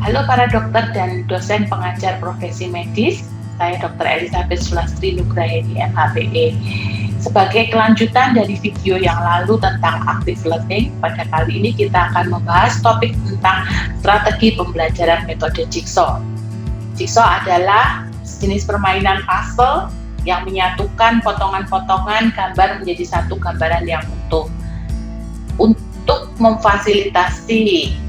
Halo para dokter dan dosen pengajar profesi medis, saya Dr. Elizabeth Sulastri Nugraheni MHPE. Sebagai kelanjutan dari video yang lalu tentang active learning, pada kali ini kita akan membahas topik tentang strategi pembelajaran metode jigsaw. Jigsaw adalah jenis permainan puzzle yang menyatukan potongan-potongan gambar menjadi satu gambaran yang utuh. Untuk memfasilitasi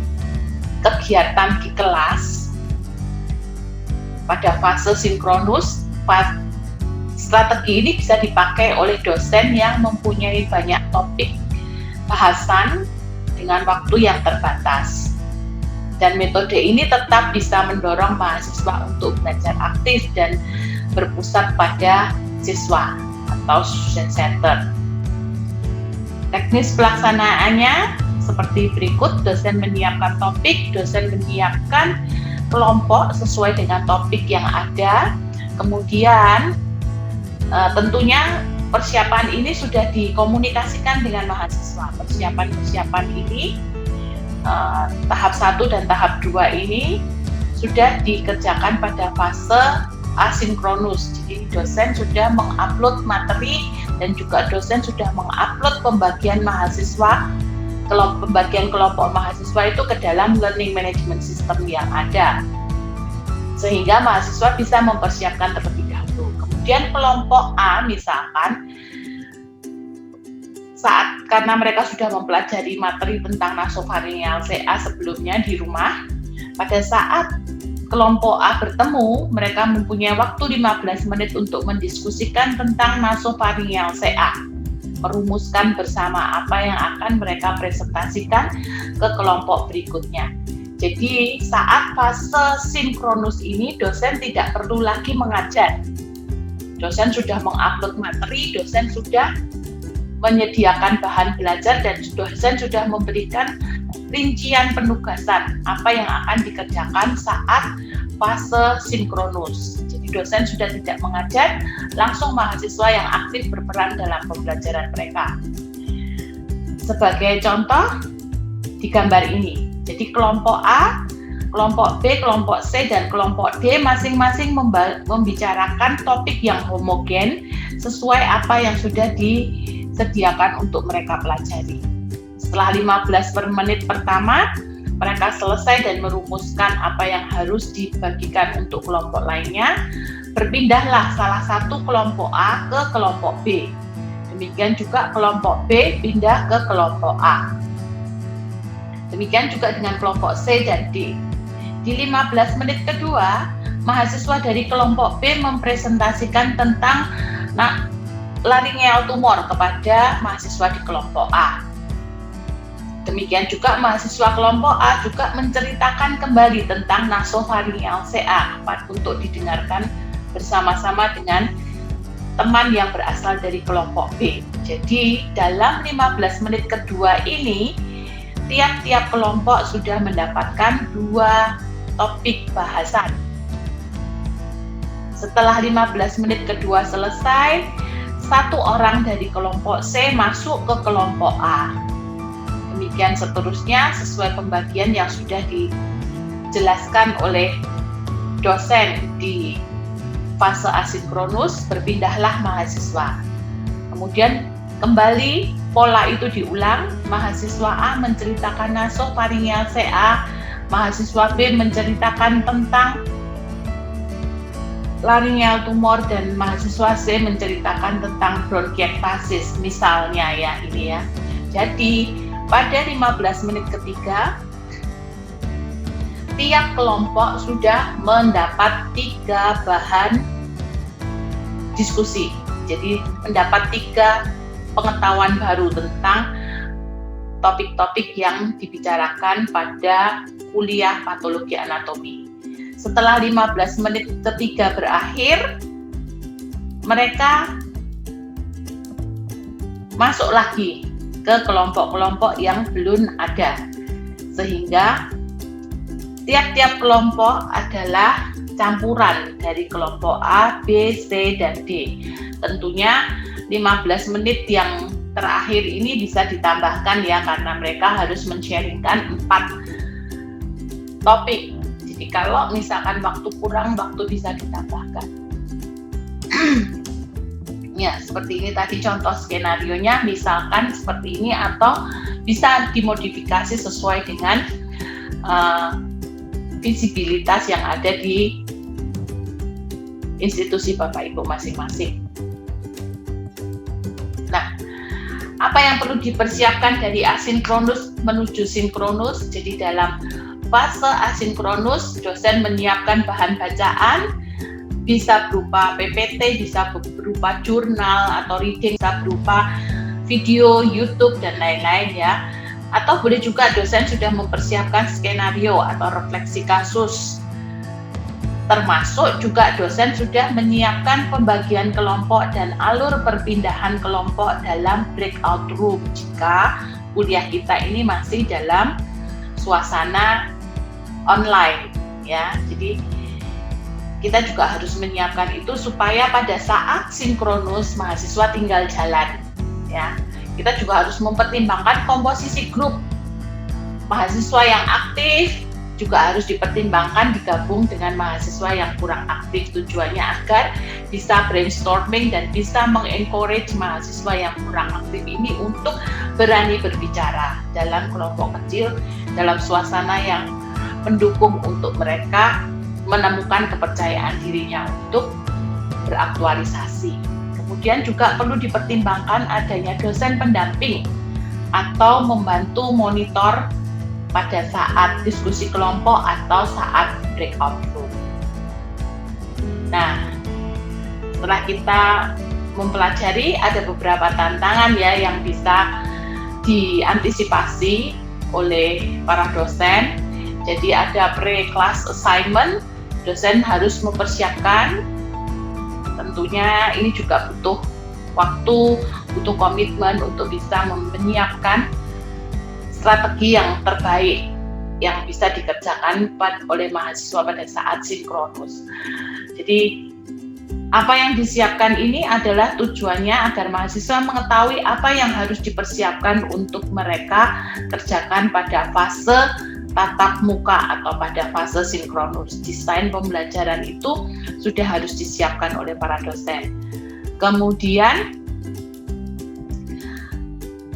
kegiatan di kelas pada fase sinkronus, strategi ini bisa dipakai oleh dosen yang mempunyai banyak topik bahasan dengan waktu yang terbatas. Dan metode ini tetap bisa mendorong mahasiswa untuk belajar aktif dan berpusat pada siswa atau student center. Teknis pelaksanaannya seperti berikut: dosen menyiapkan topik, dosen menyiapkan kelompok sesuai dengan topik yang ada. Kemudian tentunya persiapan ini sudah dikomunikasikan dengan mahasiswa. Persiapan ini tahap 1 dan tahap 2 ini sudah dikerjakan pada fase asinkronus. Jadi dosen sudah mengupload materi dan juga dosen sudah mengupload pembagian kelompok mahasiswa itu ke dalam learning management system yang ada, sehingga mahasiswa bisa mempersiapkan terlebih dahulu. Kemudian kelompok A misalkan, karena mereka sudah mempelajari materi tentang nasofaringeal CA sebelumnya di rumah, pada saat kelompok A bertemu, mereka mempunyai waktu 15 menit untuk mendiskusikan tentang nasofaringeal CA, merumuskan bersama apa yang akan mereka presentasikan ke kelompok berikutnya. Jadi saat fase sinkronus ini dosen tidak perlu lagi mengajar. Dosen sudah mengupload materi, dosen sudah menyediakan bahan belajar, dan dosen sudah memberikan rincian penugasan apa yang akan dikerjakan saat fase sinkronus. Jadi dosen sudah tidak mengajar, langsung mahasiswa yang aktif berperan dalam pembelajaran mereka. Sebagai contoh di gambar ini, jadi kelompok A, kelompok B, kelompok C, dan kelompok D masing-masing membicarakan topik yang homogen sesuai apa yang sudah disediakan untuk mereka pelajari. Setelah 15 menit pertama, mereka selesai dan merumuskan apa yang harus dibagikan untuk kelompok lainnya. Berpindahlah salah satu kelompok A ke kelompok B. Demikian juga kelompok B pindah ke kelompok A. Demikian juga dengan kelompok C dan D. Di 15 menit kedua, mahasiswa dari kelompok B mempresentasikan tentang laryngeal tumor kepada mahasiswa di kelompok A. Demikian juga mahasiswa kelompok A juga menceritakan kembali tentang nasofaringeal CA untuk didengarkan bersama-sama dengan teman yang berasal dari kelompok B. Jadi dalam 15 menit kedua ini, tiap-tiap kelompok sudah mendapatkan 2 topik bahasan. Setelah 15 menit kedua selesai, 1 orang dari kelompok C masuk ke kelompok A. Demikian seterusnya sesuai pembagian yang sudah dijelaskan oleh dosen di fase asinkronus. Berpindahlah mahasiswa. Kemudian kembali pola itu diulang. Mahasiswa A menceritakan nasofaringeal CA, mahasiswa B menceritakan tentang laryngeal tumor, dan mahasiswa C menceritakan tentang bronkiektasis misalnya ya ini ya. Jadi pada 15 menit ketiga, tiap kelompok sudah mendapat 3 bahan diskusi. Jadi mendapat 3 pengetahuan baru tentang topik-topik yang dibicarakan pada kuliah patologi anatomi. Setelah 15 menit ketiga berakhir, mereka masuk lagi ke kelompok-kelompok yang belum ada, sehingga tiap-tiap kelompok adalah campuran dari kelompok A, B, C, dan D. Tentunya 15 menit yang terakhir ini bisa ditambahkan ya, karena mereka harus men-sharingkan 4 topik. Jadi kalau misalkan waktu kurang, waktu bisa ditambahkan. Ya, seperti ini tadi contoh skenarionya, misalkan seperti ini, atau bisa dimodifikasi sesuai dengan visibilitas yang ada di institusi Bapak Ibu masing-masing. Nah, apa yang perlu dipersiapkan dari asinkronus menuju sinkronus? Jadi dalam fase asinkronus, dosen menyiapkan bahan bacaan, bisa berupa PPT, bisa berupa jurnal atau reading, bisa berupa video, YouTube, dan lain-lain ya. Atau boleh juga dosen sudah mempersiapkan skenario atau refleksi kasus. Termasuk juga dosen sudah menyiapkan pembagian kelompok dan alur perpindahan kelompok dalam breakout room jika kuliah kita ini masih dalam suasana online ya. Jadi kita juga harus menyiapkan itu supaya pada saat sinkronus mahasiswa tinggal jalan ya. Kita juga harus mempertimbangkan komposisi grup mahasiswa yang aktif, juga harus dipertimbangkan digabung dengan mahasiswa yang kurang aktif. Tujuannya agar bisa brainstorming dan bisa mengencourage mahasiswa yang kurang aktif ini untuk berani berbicara dalam kelompok kecil, dalam suasana yang mendukung untuk mereka menemukan kepercayaan dirinya untuk beraktualisasi. Kemudian juga perlu dipertimbangkan adanya dosen pendamping atau membantu monitor pada saat diskusi kelompok atau saat breakout room. Nah, setelah kita mempelajari, ada beberapa tantangan ya yang bisa diantisipasi oleh para dosen. Jadi ada pre-class assignment, dosen harus mempersiapkan. Tentunya ini juga butuh waktu, butuh komitmen untuk bisa menyiapkan strategi yang terbaik yang bisa dikerjakan oleh mahasiswa pada saat sinkronus. Jadi apa yang disiapkan ini adalah tujuannya agar mahasiswa mengetahui apa yang harus dipersiapkan untuk mereka kerjakan pada fase tatap muka atau pada fase sinkronus. Desain pembelajaran itu sudah harus disiapkan oleh para dosen. Kemudian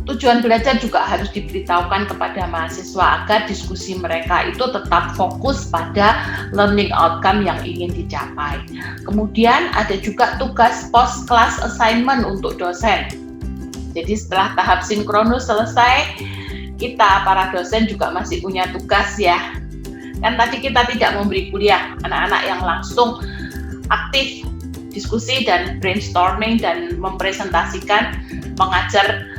tujuan belajar juga harus diberitahukan kepada mahasiswa agar diskusi mereka itu tetap fokus pada learning outcome yang ingin dicapai. Kemudian ada juga tugas post class assignment untuk dosen. Jadi setelah tahap sinkronus selesai, kita para dosen juga masih punya tugas ya. Kan tadi kita tidak memberi kuliah anak-anak yang langsung aktif diskusi dan brainstorming dan mempresentasikan, mengajar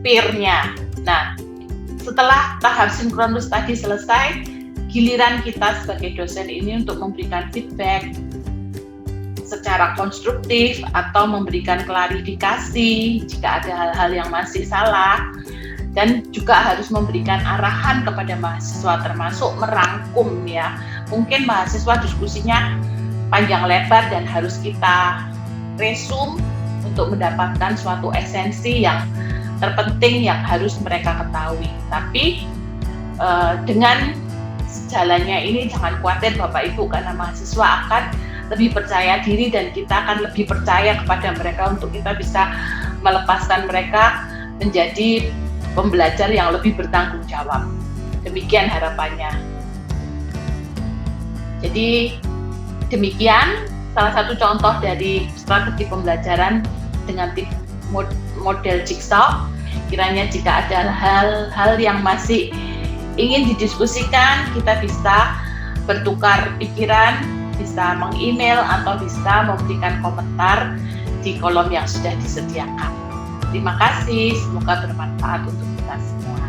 peer-nya. Nah, setelah tahap sinkronus tadi selesai, giliran kita sebagai dosen ini untuk memberikan feedback secara konstruktif atau memberikan klarifikasi jika ada hal-hal yang masih salah, dan juga harus memberikan arahan kepada mahasiswa termasuk merangkum ya. Mungkin mahasiswa diskusinya panjang lebar dan harus kita resume untuk mendapatkan suatu esensi yang terpenting yang harus mereka ketahui. Tapi dengan jalannya ini jangan khawatir Bapak Ibu, karena mahasiswa akan lebih percaya diri dan kita akan lebih percaya kepada mereka untuk kita bisa melepaskan mereka menjadi pembelajar yang lebih bertanggung jawab. Demikian harapannya. Jadi demikian salah satu contoh dari strategi pembelajaran dengan model jigsaw. Kiranya jika ada hal-hal yang masih ingin didiskusikan, kita bisa bertukar pikiran, bisa meng-email atau bisa memberikan komentar di kolom yang sudah disediakan. Terima kasih, semoga bermanfaat untuk kita semua.